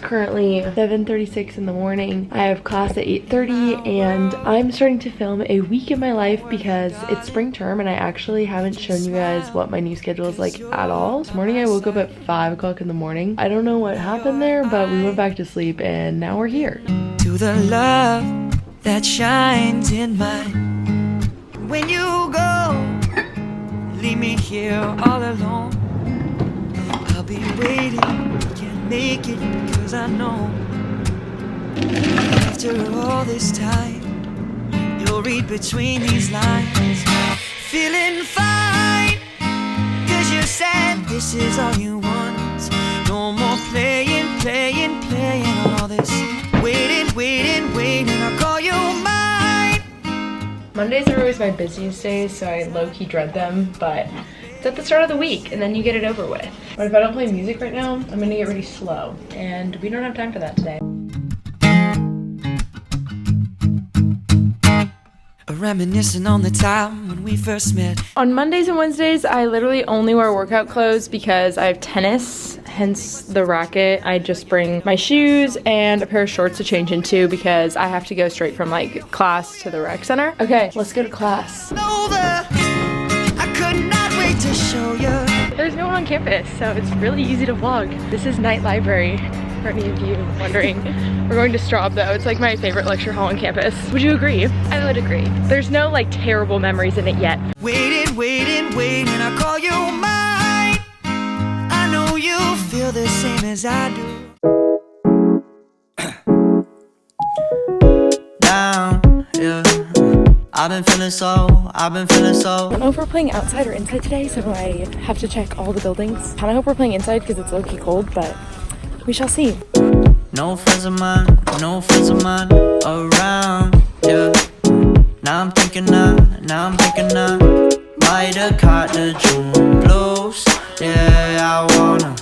currently 7:36 in the morning. I have class at 8:30 and I'm starting to film a week in my life because it's spring term and I actually haven't shown you guys what my new schedule is like at all. This morning I woke up at 5 o'clock in the morning. I don't know what happened there, but we went back to sleep and now we're here. To the love that shines in mine. When you go, leave me here all alone. I'll be waiting, can't make it, cause I know after all this time, you'll read between these lines. Feeling fine, cause you said this is all you want. No more playing on all this. Waiting, I'll call you mine. Mondays are always my busiest days, so I low-key dread them, but it's at the start of the week and then you get it over with. But if I don't play music right now, I'm gonna get really slow, and we don't have time for that today. Reminiscing on the time when we first met. On Mondays and Wednesdays, I literally only wear workout clothes because I have tennis, hence the racket. I just bring my shoes and a pair of shorts to change into because I have to go straight from like class to the rec center. Okay, let's go to class. I could not wait to show you. There's no one on campus, so it's really easy to vlog. This is night library, for any of you wondering. We're going to Straub though. It's like my favorite lecture hall on campus. Would you agree? I would agree. There's no like terrible memories in it yet. Waiting, I call you mine. I know you feel the same as I do. Down, yeah. I've been feeling so. I don't know if we're playing outside or inside today, so I have to check all the buildings. Kinda hope we're playing inside because it's low-key cold, but we shall see. No friends of mine around, yeah. Now I'm thinking might have caught the June blues, yeah, I wanna.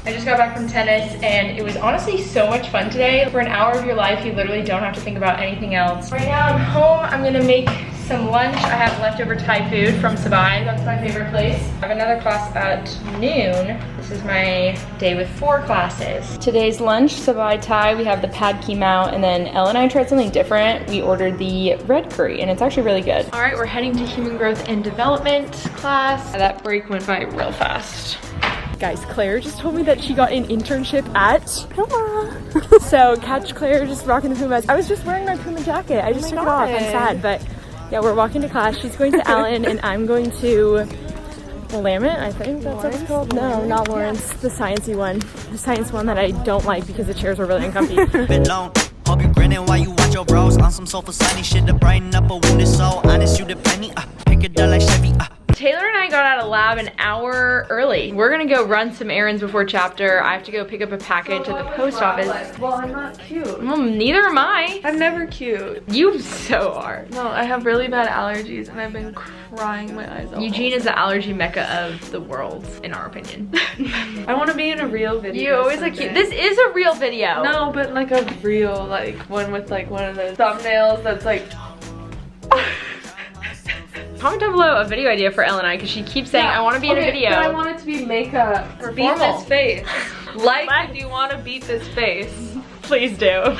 I just got back from tennis and it was honestly so much fun today. For an hour of your life, you literally don't have to think about anything else. Right now I'm home, I'm gonna make some lunch. I have leftover Thai food from Sabai, that's my favorite place. I have another class at noon. This is my day with 4 classes. Today's lunch, Sabai Thai, we have the pad keemao, and then Elle and I tried something different. We ordered the red curry and it's actually really good. All right, we're heading to human growth and development class. That break went by real fast. Guys, Claire just told me that she got an internship at Puma. So catch Claire just rocking the Pumas. I was just wearing my Puma jacket. I just took it off. I'm sad, but yeah, we're walking to class. She's going to Allen and I'm going to Willamette, I think that's what it's called. No, not Lawrence, the sciencey one. The science one that I don't like because the chairs are really uncomfy. Been long, hope you grinning while you watch your bros on some sofa sunny shit to brighten up a wounded soul. Honest, you the penny, pick it up like Chevy, Taylor and I got out of lab an hour early. We're gonna go run some errands before chapter. I have to go pick up a package at the post office. Well, I'm not cute. Well, neither am I. I'm never cute. You so are. No, I have really bad allergies and I've been crying my eyes out. Eugene is the allergy mecca of the world, in our opinion. I want to be in a real video. You always look cute. This is a real video. No, but like a real, like one with like one of the thumbnails that's like... Comment down below a video idea for Elle and I because she keeps saying, I want to be in a video. But I want it to be makeup. For beat formal. this face. Like if you want to beat this face. Please do.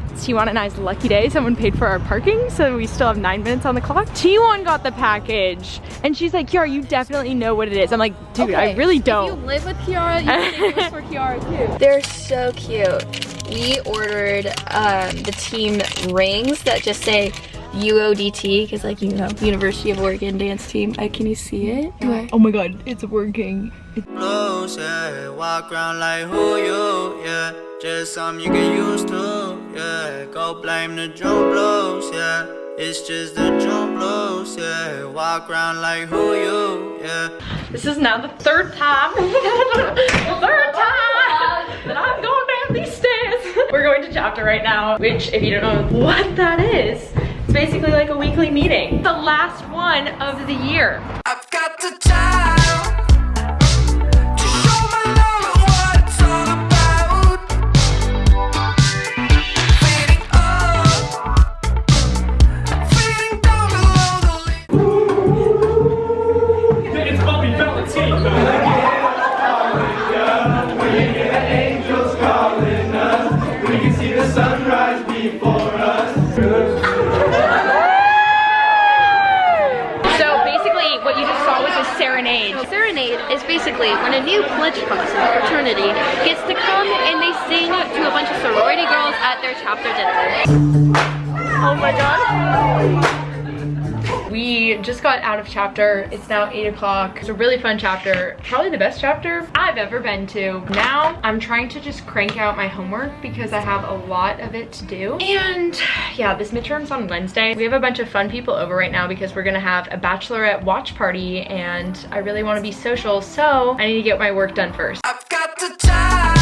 It's T1 and I's lucky day. Someone paid for our parking, so we still have 9 minutes on the clock. T1 got the package, and she's like, Kiara, you definitely know what it is. I'm like, dude, okay, I really don't. If you live with Kiara, you think it was for Kiara too. They're so cute. We ordered the team rings that just say UODT, because like, you know, University of Oregon dance team. Can you see it? Oh my god, it's working. Blues, yeah. Walk around like who you, yeah. Just something you get used to, yeah. Go blame the June blues, yeah. It's just the June blues, yeah. Walk around like who you, yeah. This is now the third time. That I've gone down these stairs. We're going to chapter right now, which if you don't know what that is, it's basically like a weekly meeting. The last one of the year. I've got the time. Angels calling. basically when a new pledge class in a fraternity gets to come and they sing to a bunch of sorority girls at their chapter dinner. Oh my god. We just got out of chapter. It's now 8 o'clock. It's a really fun chapter. Probably the best chapter I've ever been to. Now I'm trying to just crank out my homework because I have a lot of it to do. And yeah, this midterm's on Wednesday. We have a bunch of fun people over right now because we're gonna have a bachelorette watch party and I really wanna be social, so I need to get my work done first. I've got the time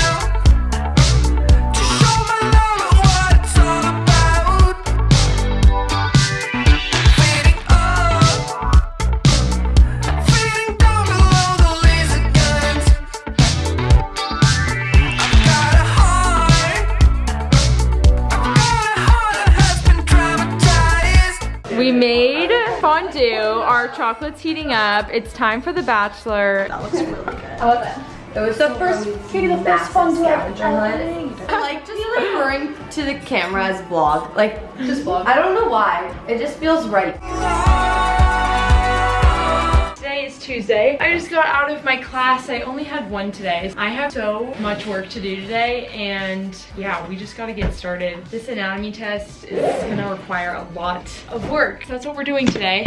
to show my love what it's all about. Feeling up, feeling down below the laser guns. I've got a heart that has been traumatized. We made fondue. Our chocolate's heating up. It's time for the bachelor. That looks really good. How was it? It was the first fondue I've ever I like just referring to the camera as vlog. Like, just vlog. I don't know why. It just feels right. Today is Tuesday. I just got out of my class. I only had one today. I have so much work to do today and yeah, we just gotta get started. This anatomy test is gonna require a lot of work. So that's what we're doing today.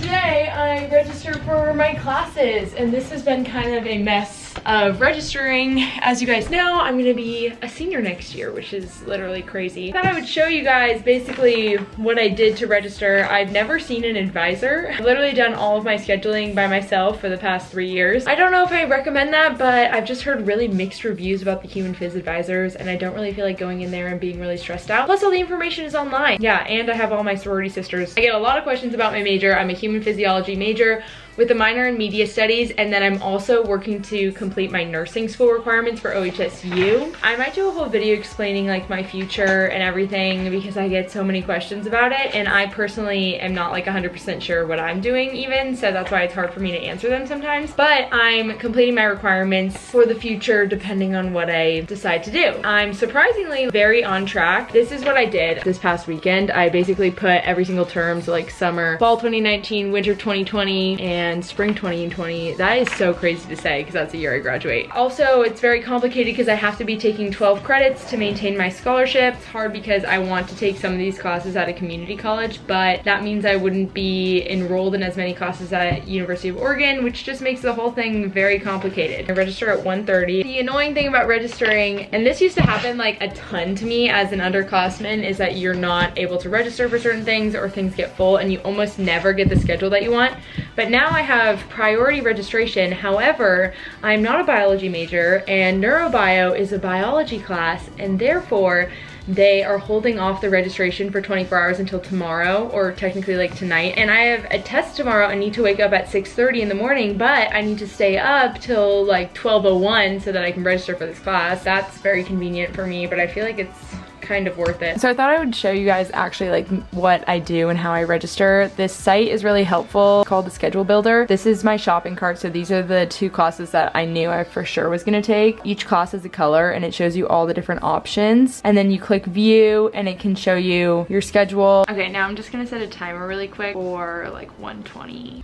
Today I registered for my classes and this has been kind of a mess of registering. As you guys know, I'm gonna be a senior next year, which is literally crazy. I thought I would show you guys basically what I did to register. I've never seen an advisor. I've literally done all of my scheduling by myself for the past 3 years. I don't know if I recommend that, but I've just heard really mixed reviews about the Human Phys advisors and I don't really feel like going in there and being really stressed out. Plus all the information is online. Yeah, and I have all my sorority sisters. I get a lot of questions about my major. I'm a Human Physiology major with a minor in media studies, and then I'm also working to complete my nursing school requirements for OHSU. I might do a whole video explaining like my future and everything because I get so many questions about it and I personally am not like 100% sure what I'm doing even, so that's why it's hard for me to answer them sometimes. But I'm completing my requirements for the future depending on what I decide to do. I'm surprisingly very on track. This is what I did this past weekend. I basically put every single term, so like summer, fall 2019, winter 2020, and spring 2020. That is so crazy to say because that's the year I graduate. Also, it's very complicated because I have to be taking 12 credits to maintain my scholarship. It's hard because I want to take some of these classes at a community college, but that means I wouldn't be enrolled in as many classes at University of Oregon, which just makes the whole thing very complicated. I register at 1:30. The annoying thing about registering, and this used to happen like a ton to me as an underclassman, is that you're not able to register for certain things or things get full and you almost never get the schedule that you want. But now I have priority registration. However, I'm not a biology major and neurobio is a biology class and therefore they are holding off the registration for 24 hours until tomorrow, or technically like tonight. And I have a test tomorrow. I need to wake up at 6:30 in the morning, but I need to stay up till like 12:01 so that I can register for this class. That's very convenient for me, but I feel like it's kind of worth it. So I thought I would show you guys actually like what I do and how I register. This site is really helpful. It's called the Schedule Builder. This is my shopping cart. So these are the 2 classes that I knew I for sure was gonna take. Each class is a color and it shows you all the different options. And then you click view and it can show you your schedule. Okay, now I'm just gonna set a timer really quick for like 1:20.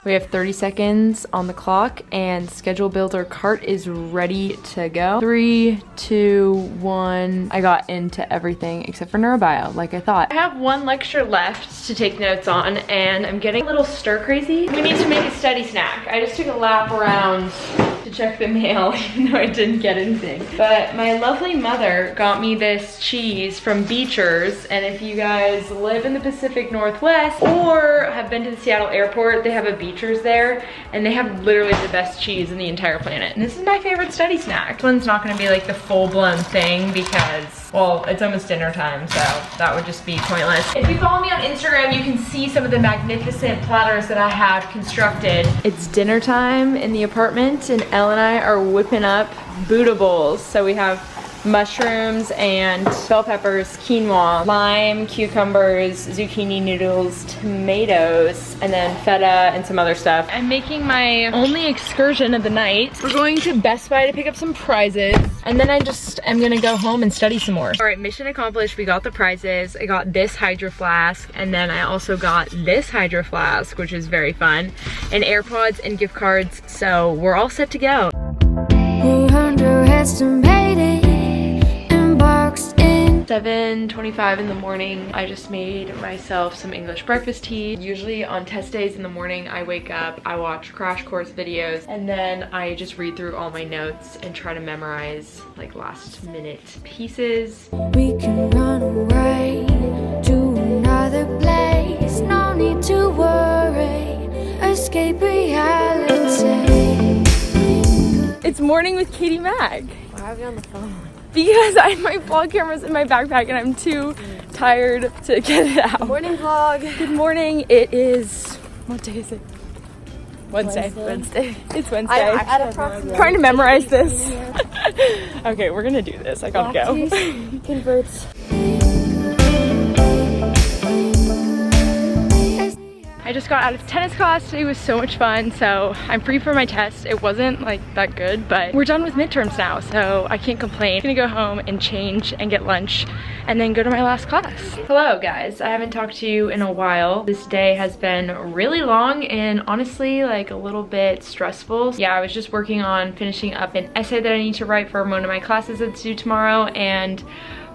We have 30 seconds on the clock and Schedule Builder cart is ready to go. 3, 2, 1. I got into everything except for neurobio, like I thought. I have 1 lecture left to take notes on and I'm getting a little stir crazy. We need to make a study snack. I just took a lap around to check the mail even though I didn't get anything. But my lovely mother got me this cheese from Beecher's, and if you guys live in the Pacific Northwest or have been to the Seattle airport, they have a Beecher's there and they have literally the best cheese in the entire planet. And this is my favorite study snack. This one's not gonna be like the full-blown thing because, well, it's almost dinner time, so that would just be pointless. If you follow me on Instagram, you can see some of the magnificent platters that I have constructed. It's dinner time in the apartment and Elle and I are whipping up Buddha bowls. So we have mushrooms and bell peppers, quinoa, lime, cucumbers, zucchini noodles, tomatoes, and then feta and some other stuff. I'm making my only excursion of the night. We're going to Best Buy to pick up some prizes, and then I'm gonna go home and study some more. All right, mission accomplished. We got the prizes. I got this Hydro Flask, and then I also got this Hydro Flask, which is very fun, and AirPods and gift cards, so we're all set to go. And boxed in 7:25 in the morning. I just made myself some English breakfast tea. Usually on test days in the morning, I wake up, I watch crash course videos, and then I just read through all my notes and try to memorize like last minute pieces. we can run away to another place. No need to worry. Escape reality. It's morning with Katie Mag. Why are we on the phone? Because my vlog camera's in my backpack and I'm too tired to get it out. Morning vlog. Good morning. It is, what day is it? Wednesday. It's Wednesday. I'm trying to memorize this. Okay, we're gonna do this. I gotta go. Converts. I just got out of tennis class. Today was so much fun, so I'm free for my test. It wasn't like that good, but we're done with midterms now, so I can't complain. I'm gonna go home and change and get lunch and then go to my last class. Hello guys, I haven't talked to you in a while. This day has been really long and honestly like a little bit stressful. Yeah, I was just working on finishing up an essay that I need to write for one of my classes that's due tomorrow, and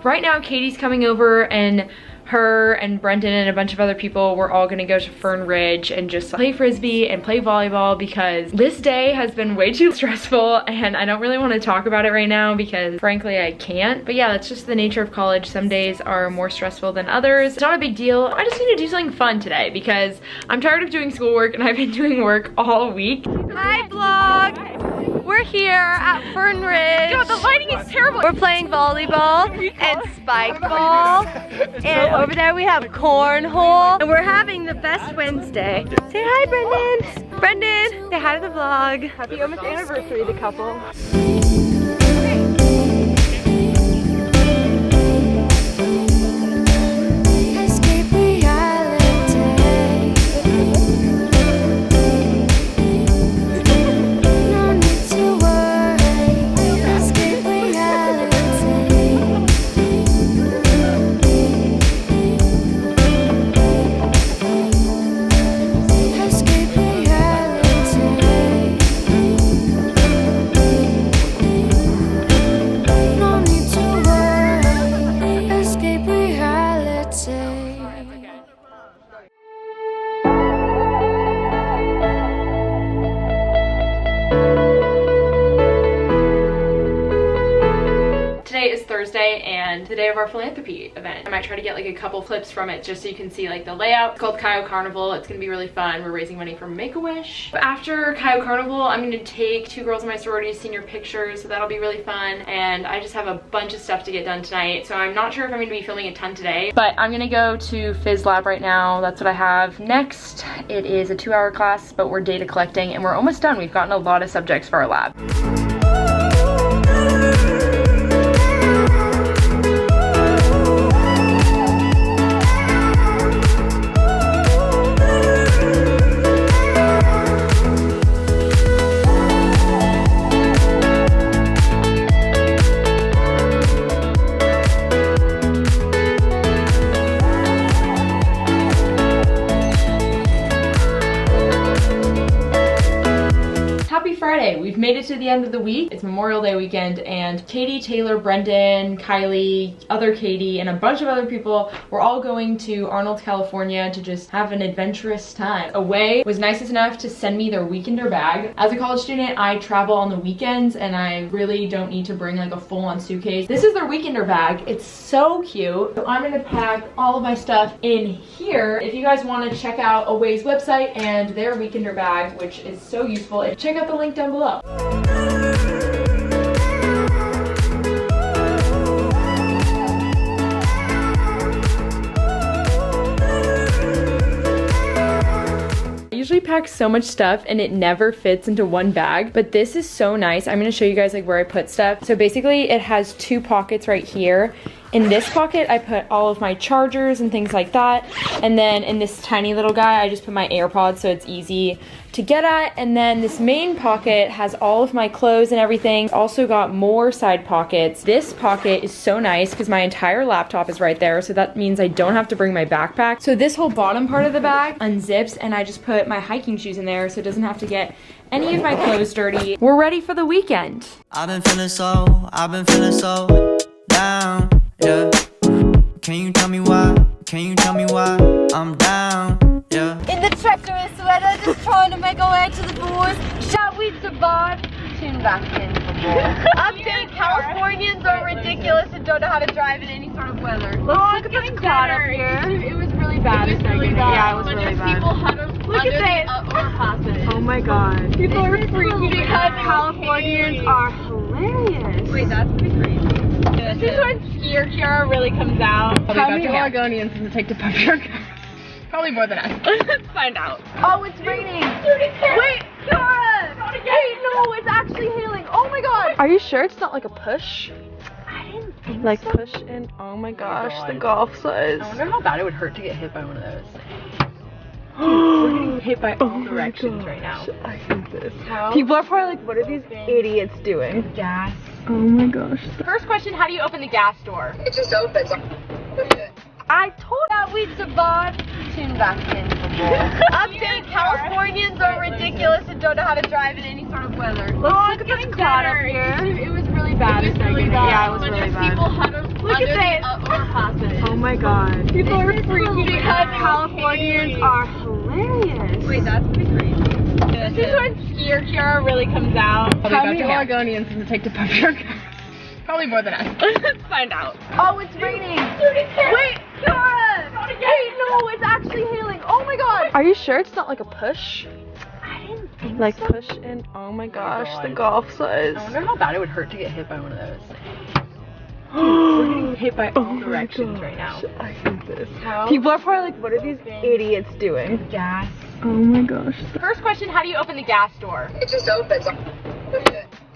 right now Katie's coming over, and her and Brendan and a bunch of other people, we're all gonna go to Fern Ridge and just play frisbee and play volleyball because this day has been way too stressful and I don't really want to talk about it right now because frankly I can't. But yeah, that's just the nature of college. Some days are more stressful than others. It's not a big deal. I just need to do something fun today because I'm tired of doing schoolwork and I've been doing work all week. Hi vlog. We're here at Fern Ridge. God, the lighting is terrible. We're playing volleyball and spike ball. And over there we have cornhole. And we're having the best Wednesday. Say hi, Brendan. Brendan, say hi to the vlog. Happy almost anniversary, the couple. Escape reality. No need to worry. Escape reality. Escape reality. No need to worry. Escape reality. Today is Thursday and the day of our philanthropy event. I might try to get like a couple clips from it just so you can see like the layout. It's called Kyo Carnival. It's gonna be really fun. We're raising money for Make-A-Wish. After Kyo Carnival, I'm gonna take 2 girls in my sorority senior pictures, so that'll be really fun. And I just have a bunch of stuff to get done tonight, so I'm not sure if I'm gonna be filming a ton today, but I'm gonna go to Phys Lab right now. That's what I have next. It is a 2-hour class, but we're data collecting and we're almost done. We've gotten a lot of subjects for our lab. Friday. We've made it to the end of the week. It's Memorial Day weekend and Katie, Taylor, Brendan, Kylie, other Katie, and a bunch of other people, we're all going to Arnold, California to just have an adventurous time. Away was nice enough to send me their weekender bag. As a college student, I travel on the weekends and I really don't need to bring like a full-on suitcase. This is their weekender bag. It's so cute. So I'm gonna pack all of my stuff in here. If you guys want to check out Away's website and their weekender bag, which is so useful, check out the link down below. I usually pack so much stuff and it never fits into one bag, but this is so nice. I'm gonna show you guys like where I put stuff. So basically it has 2 pockets right here. In this pocket, I put all of my chargers and things like that. And then in this tiny little guy, I just put my AirPods so it's easy to get at. And then this main pocket has all of my clothes and everything. Also got more side pockets. This pocket is so nice because my entire laptop is right there. So that means I don't have to bring my backpack. So this whole bottom part of the bag unzips and I just put my hiking shoes in there so it doesn't have to get any of my clothes dirty. We're ready for the weekend. I've been feeling so down, yeah. Can you tell me why? Can you tell me why I'm down, yeah. In the treacherous weather, just trying to make our way to the doors. Shall we survive? Tune back in for more. Update, Californians are ridiculous and don't know how to drive in any sort of weather. Let's look at this cloud up here. It was really bad. It was really bad. Yeah, it was really bad. People look at this. Overpasses. Oh my god. People are freaking because Californians are hilarious. Wait, that's pretty crazy. This is when skier Kiara really comes out. How many Oregonians does it take to pump your car? Probably more than us. Let's find out. Oh, it's raining. Wait, Kiara! Wait, no, it's actually hailing. Oh my god. Are you sure it's not like a push? I didn't think Like so. push in. Oh my gosh, the golf size. I wonder how bad it would hurt to get hit by one of those. We're getting hit by all directions right now. I hate this. People are probably like, what are these idiots doing? Gas. Oh my gosh. First question, how do you open the gas door? It just opens. I told that we'd survive. Tune back in for more. Update, Californians are ridiculous and don't know how to drive in any sort of weather. Let's look at this cloud up here. It was really bad. It was really bad. Yeah, it was really bad. People Look at this. overpasses. Oh my god. People are freaking because Californians are hilarious. Wait, that's pretty crazy. This is when skier Kiara really comes out. How many Oregonians does it take to pump your car? Probably more than us. Let's find out. Oh, it's raining. Wait, Kiara! Wait, no, it's actually hailing. Oh my god. Are you sure it's not like a push? I didn't think Like push in. Oh my gosh, the golf size. I wonder how bad it would hurt to get hit by one of those. We're getting hit by all directions right now. I hate this. People are probably like, what are these idiots doing? Gas. Oh my gosh. First question, how do you open the gas door? It just opens.